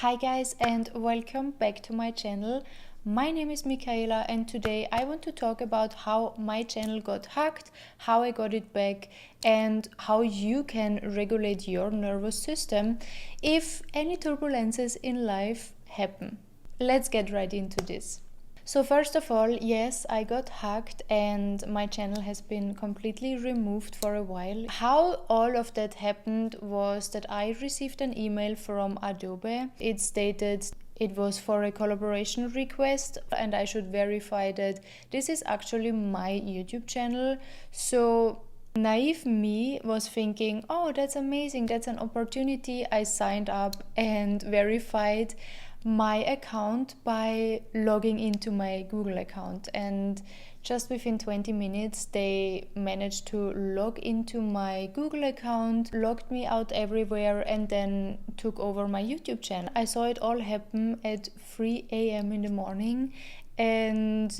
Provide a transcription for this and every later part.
Hi guys, and welcome back to my channel. My name is Michaela, and today I want to talk about how my channel got hacked, how I got it back, and how you can regulate your nervous system if any turbulences in life happen. Let's get right into this. So first of all, yes, I got hacked and my channel has been completely removed for a while. How all of that happened was that I received an email from Adobe. It stated it was for a collaboration request and I should verify that this is actually my YouTube channel. So naive me was thinking, oh, that's amazing, that's an opportunity. I signed up and verified my account by logging into my Google account, and just within 20 minutes they managed to log into my Google account, logged me out everywhere, and then took over my YouTube channel. I saw it all happen at 3 a.m. in the morning, and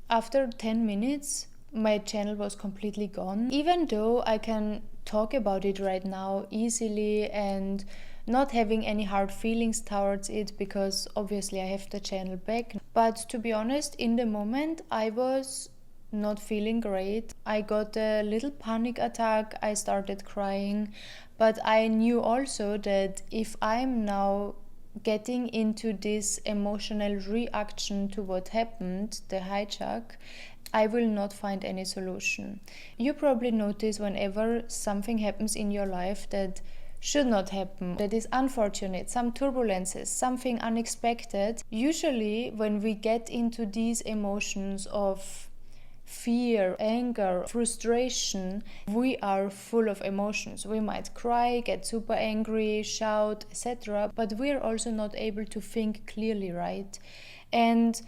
after 10 minutes my channel was completely gone. Even though I can talk about it right now easily and not having any hard feelings towards it, because obviously I have the channel back. But to be honest, in the moment I was not feeling great. I got a little panic attack, I started crying, but I knew also that if I'm now getting into this emotional reaction to what happened, the hijack, I will not find any solution. You probably notice whenever something happens in your life that should not happen, that is unfortunate, some turbulences, something unexpected. Usually when we get into these emotions of fear, anger, frustration, we are full of emotions. We might cry, get super angry, shout, etc. But we are also not able to think clearly, right? And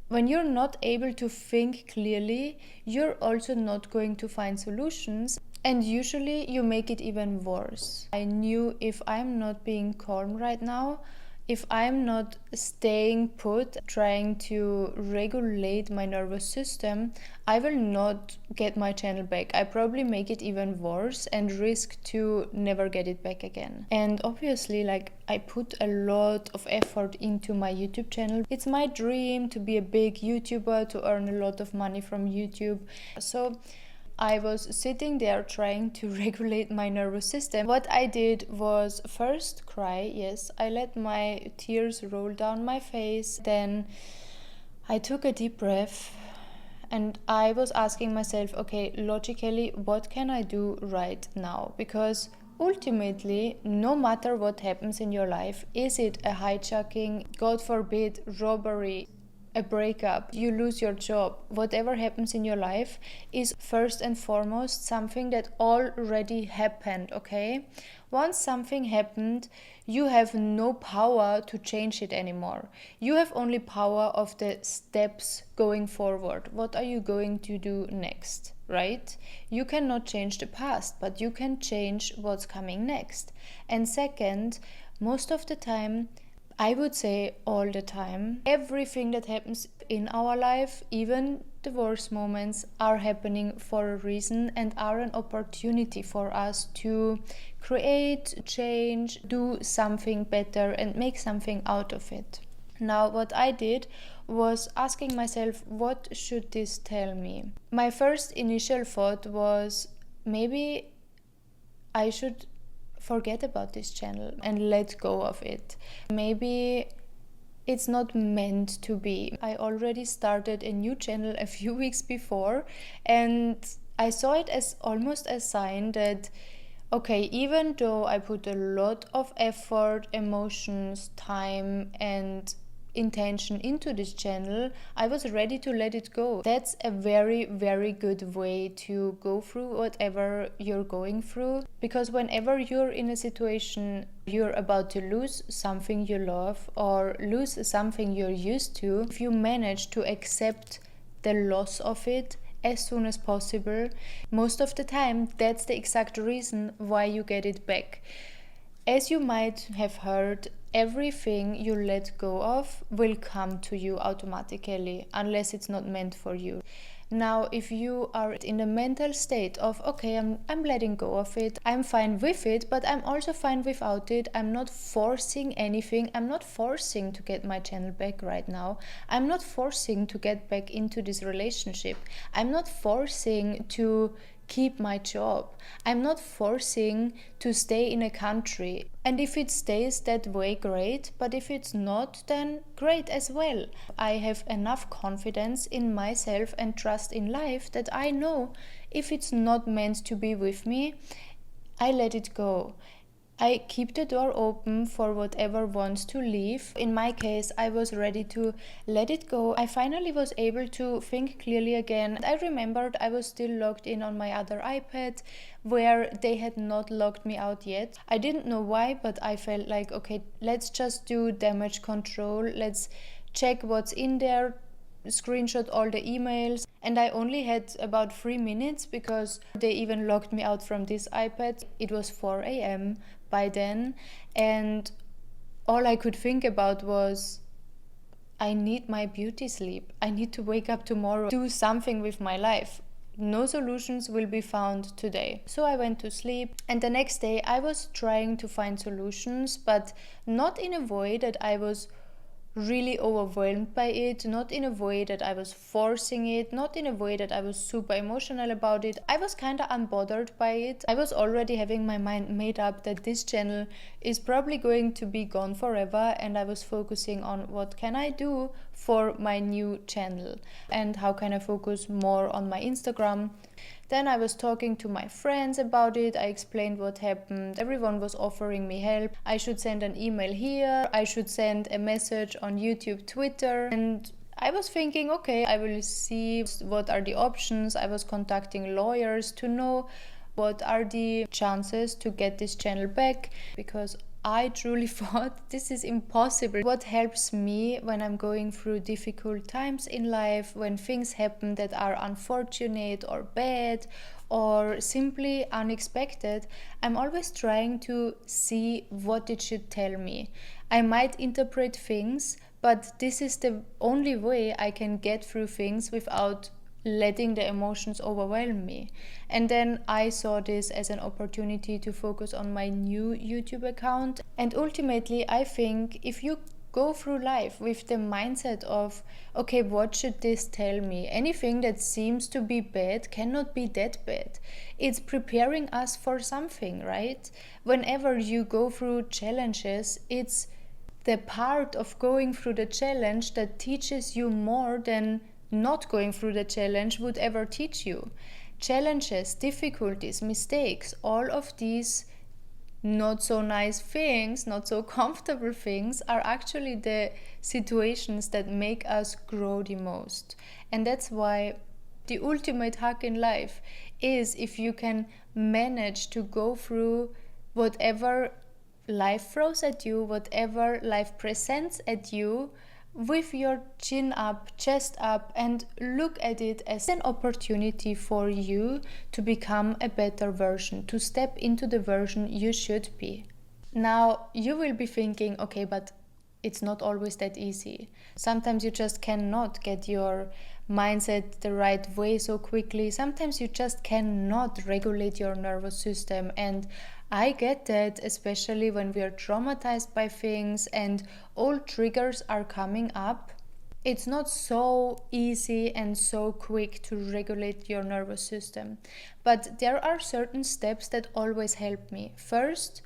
when you're not able to think clearly, you're also not going to find solutions. And usually you make it even worse. I knew if I'm not being calm right now, if I'm not staying put, trying to regulate my nervous system, I will not get my channel back. I probably make it even worse and risk to never get it back again. And obviously, I put a lot of effort into my YouTube channel. It's my dream to be a big YouTuber, to earn a lot of money from YouTube. So I was sitting there trying to regulate my nervous system. What I did was first cry. Yes, I let my tears roll down my face. Then I took a deep breath and I was asking myself, okay, logically, what can I do right now? Because ultimately, no matter what happens in your life, is it a hijacking, God forbid, robbery, a breakup, you lose your job, whatever happens in your life is first and foremost something that already happened, okay? Once something happened, you have no power to change it anymore. You have only power of the steps going forward. What are you going to do next, right? You cannot change the past, but you can change what's coming next. And second, most of the time, I would say all the time, everything that happens in our life, even the worst moments, are happening for a reason and are an opportunity for us to create, change, do something better and make something out of it. Now, what I did was asking myself, what should this tell me? My first initial thought was, maybe I should forget about this channel and let go of it. Maybe it's not meant to be. I already started a new channel a few weeks before, and I saw it as almost a sign that, okay, even though I put a lot of effort, emotions, time, and intention into this channel, I was ready to let it go. That's a very, very good way to go through whatever you're going through, because whenever you're in a situation you're about to lose something you love or lose something you're used to, if you manage to accept the loss of it as soon as possible, most of the time that's the exact reason why you get it back. As you might have heard, everything you let go of will come to you automatically, unless it's not meant for you. Now, if you are in the mental state of, okay, I'm letting go of it, I'm fine with it, but I'm also fine without it, I'm not forcing anything, I'm not forcing to get my channel back right now, I'm not forcing to get back into this relationship, I'm not forcing to keep my job, I'm not forcing to stay in a country. And if it stays that way, great, but if it's not, then great as well. I have enough confidence in myself and trust in life that I know if it's not meant to be with me, I let it go. I keep the door open for whatever wants to leave. In my case, I was ready to let it go. I finally was able to think clearly again. I remembered I was still logged in on my other iPad where they had not logged me out yet. I didn't know why, but I felt like, okay, let's just do damage control. Let's check what's in there, screenshot all the emails. And I only had about 3 minutes because they even logged me out from this iPad. It was 4 a.m. by then, and all I could think about was, I need my beauty sleep. I need to wake up tomorrow, do something with my life. No solutions will be found today. So I went to sleep, and the next day I was trying to find solutions, but not in a way that I was really overwhelmed by it, not in a way that I was forcing it, not in a way that I was super emotional about it. I was kind of unbothered by it. I was already having my mind made up that this channel is probably going to be gone forever, and I was focusing on what can I do for my new channel and how can I focus more on my Instagram. Then I was talking to my friends about it. I explained what happened. Everyone was offering me help. I should send an email here. I should send a message on YouTube, Twitter. And I was thinking, okay, I will see what are the options. I was contacting lawyers to know what are the chances to get this channel back, because I truly thought this is impossible. What helps me when I'm going through difficult times in life, when things happen that are unfortunate or bad or simply unexpected, I'm always trying to see what it should tell me. I might interpret things, but this is the only way I can get through things without letting the emotions overwhelm me. And then I saw this as an opportunity to focus on my new YouTube account. And ultimately, I think if you go through life with the mindset of, okay, what should this tell me? Anything that seems to be bad cannot be that bad. It's preparing us for something, right? Whenever you go through challenges, it's the part of going through the challenge that teaches you more than not going through the challenge would ever teach you. Challenges, difficulties, mistakes, all of these not so nice things, not so comfortable things are actually the situations that make us grow the most. And that's why the ultimate hack in life is if you can manage to go through whatever life throws at you, whatever life presents at you, with your chin up, chest up, and look at it as an opportunity for you to become a better version, to step into the version you should be. Now, you will be thinking, okay, but it's not always that easy. Sometimes you just cannot get your mindset the right way so quickly. Sometimes you just cannot regulate your nervous system, and I get that, especially when we are traumatized by things and old triggers are coming up. It's not so easy and so quick to regulate your nervous system. But there are certain steps that always help me. First,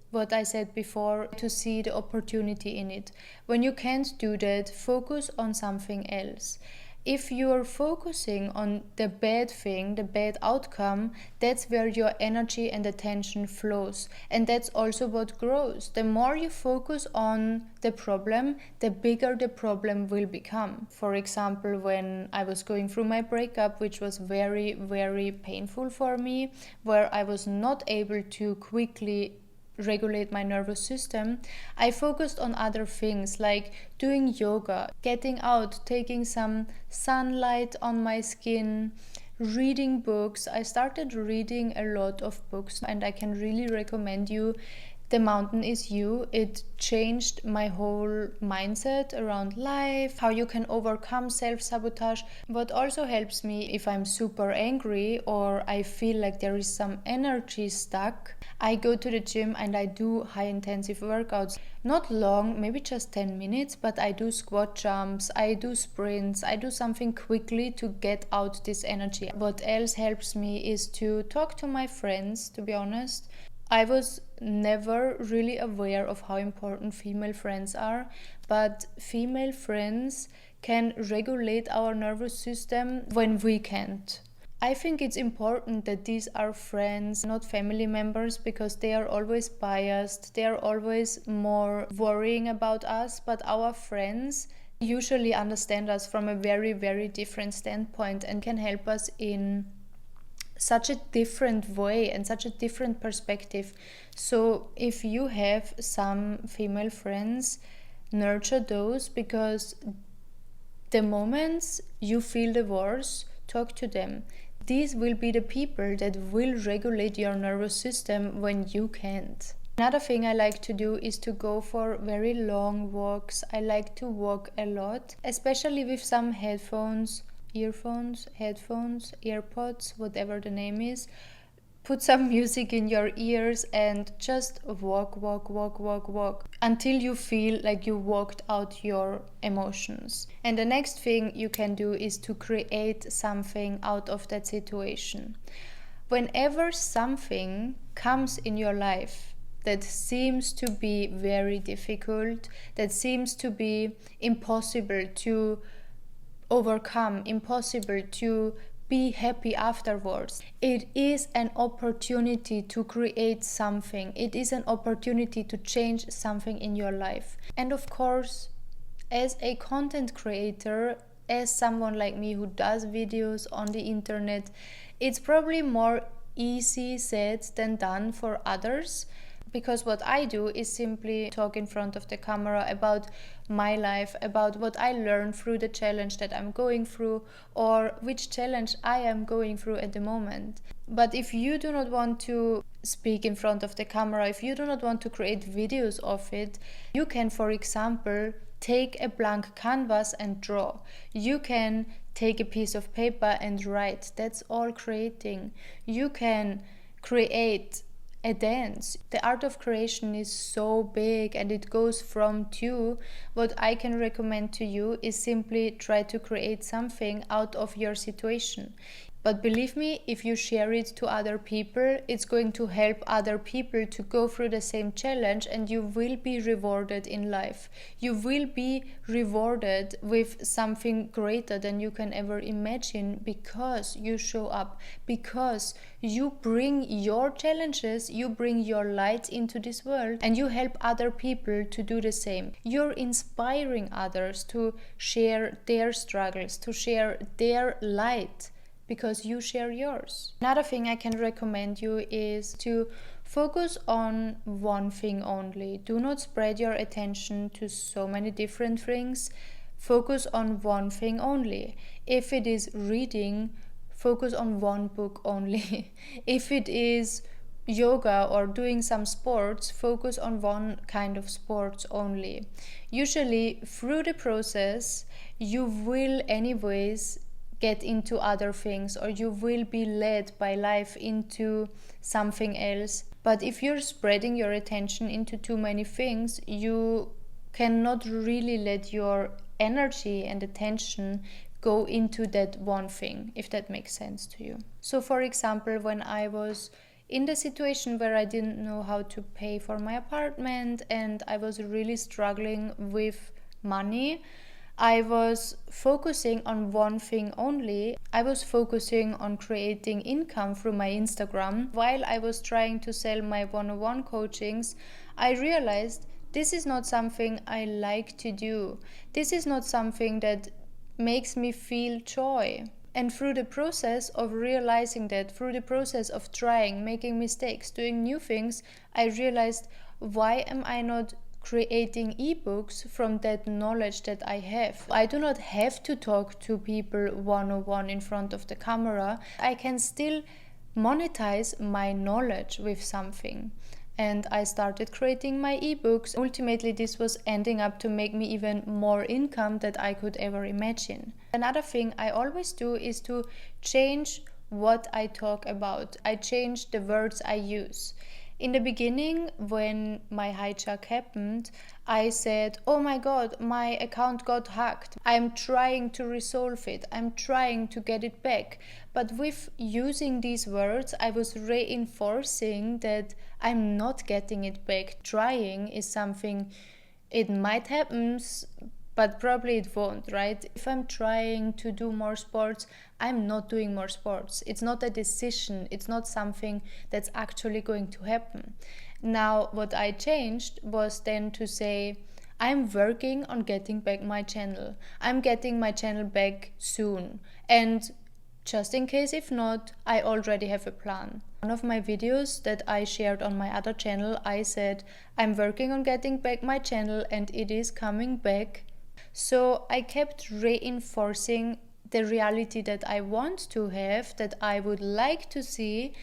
what I said before, to see the opportunity in it. When you can't do that, focus on something else. If you're focusing on the bad thing, the bad outcome, that's where your energy and attention flows. And that's also what grows. The more you focus on the problem, the bigger the problem will become. For example, when I was going through my breakup, which was very, very painful for me, where I was not able to quickly regulate my nervous system, I focused on other things like doing yoga, getting out, taking some sunlight on my skin, reading books. I started reading a lot of books, and I can really recommend you The Mountain Is You. It changed my whole mindset around life, how you can overcome self-sabotage. What also helps me if I'm super angry or I feel like there is some energy stuck, I go to the gym and I do high intensive workouts. Not long, maybe just 10 minutes, but I do squat jumps, I do sprints, I do something quickly to get out this energy. What else helps me is to talk to my friends, to be honest. I was never really aware of how important female friends are, but female friends can regulate our nervous system when we can't. I think it's important that these are friends, not family members, because they are always biased, they are always more worrying about us, but our friends usually understand us from a very, very different standpoint and can help us in such a different way and such a different perspective. So if you have some female friends, nurture those, because the moments you feel the worst, talk to them. These will be the people that will regulate your nervous system when you can't. Another thing I like to do is to go for very long walks. I like to walk a lot, especially with some headphones, earphones, headphones, AirPods, whatever the name is. Put some music in your ears and just walk until you feel like you walked out your emotions. And the next thing you can do is to create something out of that situation. Whenever something comes in your life that seems to be very difficult, that seems to be impossible to overcome, impossible to be happy afterwards, it is an opportunity to create something. It is an opportunity to change something in your life. And of course, as a content creator, as someone like me who does videos on the internet, it's probably more easy said than done for others, because what I do is simply talk in front of the camera about my life, about what I learned through the challenge that I'm going through, or which challenge I am going through at the moment. But if you do not want to speak in front of the camera, if you do not want to create videos of it, you can, for example, take a blank canvas and draw. You can take a piece of paper and write. That's all creating. You can create a dance. The art of creation is so big and it goes from to. What I can recommend to you is simply try to create something out of your situation. But believe me, if you share it to other people, it's going to help other people to go through the same challenge, and you will be rewarded in life. You will be rewarded with something greater than you can ever imagine, because you show up, because you bring your challenges, you bring your light into this world, and you help other people to do the same. You're inspiring others to share their struggles, to share their light, because you share yours. Another thing I can recommend you is to focus on one thing only. Do not spread your attention to so many different things. Focus on one thing only. If it is reading, focus on one book only. If it is yoga or doing some sports, focus on one kind of sports only. Usually through the process, you will anyways get into other things, or you will be led by life into something else. But if you're spreading your attention into too many things, you cannot really let your energy and attention go into that one thing, if that makes sense to you. So for example, when I was in the situation where I didn't know how to pay for my apartment and I was really struggling with money, I was focusing on one thing only. I was focusing on creating income through my Instagram. While I was trying to sell my one-on-one coachings, I realized this is not something I like to do. This is not something that makes me feel joy. And through the process of realizing that, through the process of trying, making mistakes, doing new things, I realized, why am I not creating ebooks from that knowledge that I have? I do not have to talk to people one-on-one in front of the camera. I can still monetize my knowledge with something. and I started creating my ebooks. Ultimately, this was ending up to make me even more income that I could ever imagine. Another thing I always do is to change what I talk about. I change the words I use. In the beginning, when my hijack happened, I said, oh my god, my account got hacked. I'm trying to resolve it. I'm trying to get it back. But with using these words, I was reinforcing that I'm not getting it back. Trying is something, it might happen, but probably it won't, right? If I'm trying to do more sports, I'm not doing more sports. It's not a decision. It's not something that's actually going to happen. Now, what I changed was then to say, I'm working on getting back my channel. I'm getting my channel back soon. And just in case if not, I already have a plan. One of my videos that I shared on my other channel, I said, I'm working on getting back my channel and it is coming back. So I kept reinforcing the reality that I want to have, that I would like to see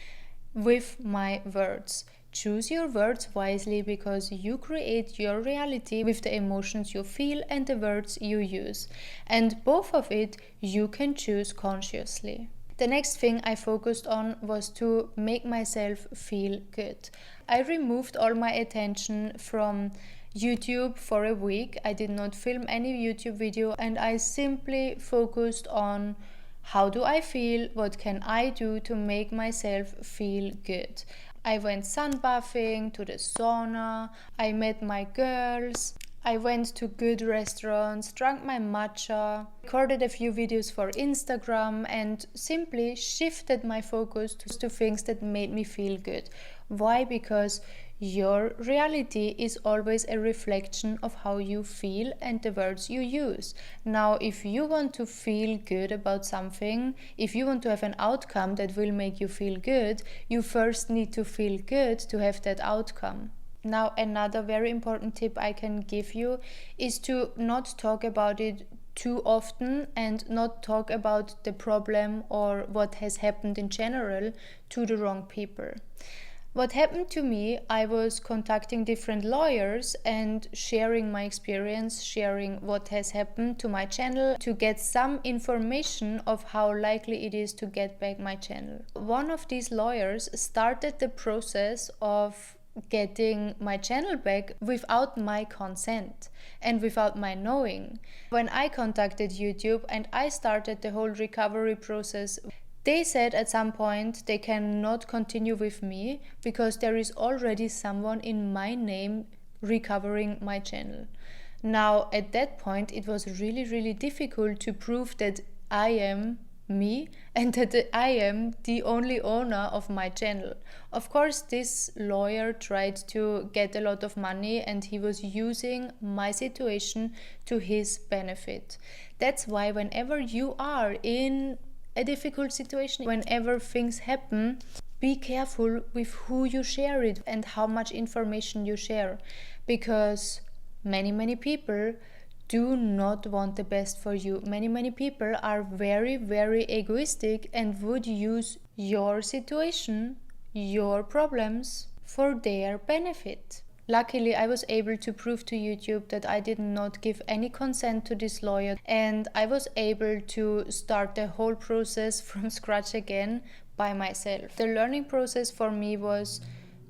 with my words. Choose your words wisely because you create your reality with the emotions you feel and the words you use. And both of it you can choose consciously. The next thing I focused on was to make myself feel good. I removed all my attention from YouTube for a week. I did not film any YouTube video and I simply focused on how do I feel, what can I do to make myself feel good. I went sunbathing, to the sauna, I met my girls, I went to good restaurants, drank my matcha, recorded a few videos for Instagram and simply shifted my focus to things that made me feel good. Why? Because your reality is always a reflection of how you feel and the words you use. Now, if you want to feel good about something, if you want to have an outcome that will make you feel good, you first need to feel good to have that outcome. Now, another very important tip I can give you is to not talk about it too often and not talk about the problem or what has happened in general to the wrong people. What happened to me, I was contacting different lawyers and sharing my experience, sharing what has happened to my channel to get some information of how likely it is to get back my channel. One of these lawyers started the process of getting my channel back without my consent and without my knowing. When I contacted YouTube and I started the whole recovery process, they said at some point they cannot continue with me because there is already someone in my name recovering my channel. Now, at that point, it was really difficult to prove that I am me and that I am the only owner of my channel. Of course, this lawyer tried to get a lot of money and he was using my situation to his benefit. That's why whenever you are in a difficult situation, whenever things happen, be careful with who you share it and how much information you share, because many people do not want the best for you. Many people are very egoistic and would use your situation, your problems for their benefit. Luckily, I was able to prove to YouTube that I did not give any consent to this lawyer, and I was able to start the whole process from scratch again by myself. The learning process for me was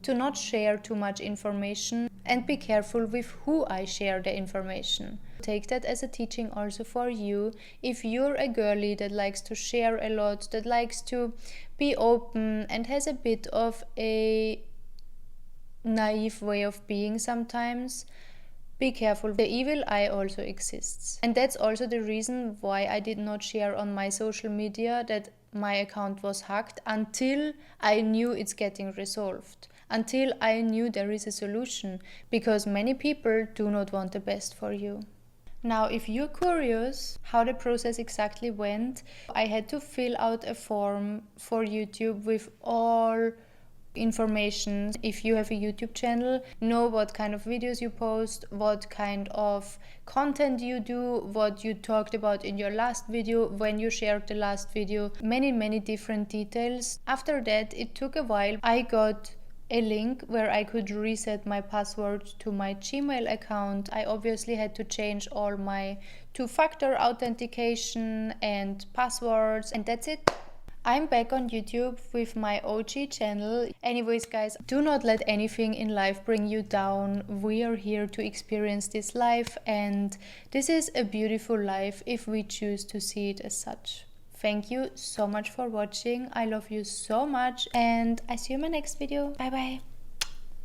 to not share too much information and be careful with who I share the information. Take that as a teaching also for you. If you're a girly that likes to share a lot, that likes to be open and has a bit of a naive way of being sometimes, be careful. The evil eye also exists. And that's also the reason why I did not share on my social media that my account was hacked until I knew it's getting resolved, until I knew there is a solution, because many people do not want the best for you. Now, if you're curious how the process exactly went, I had to fill out a form for YouTube with all information. If you have a YouTube channel, know what kind of videos you post, what kind of content you do, what you talked about in your last video, when you shared the last video, many different details. After that, it took a while. I got a link where I could reset my password to my Gmail account. I obviously had to change all my two-factor authentication and passwords, and that's it. I'm back on YouTube with my OG channel. Anyways, guys, do not let anything in life bring you down. We are here to experience this life, and this is a beautiful life if we choose to see it as such. Thank you so much for watching. I love you so much, and I see you in my next video. Bye bye.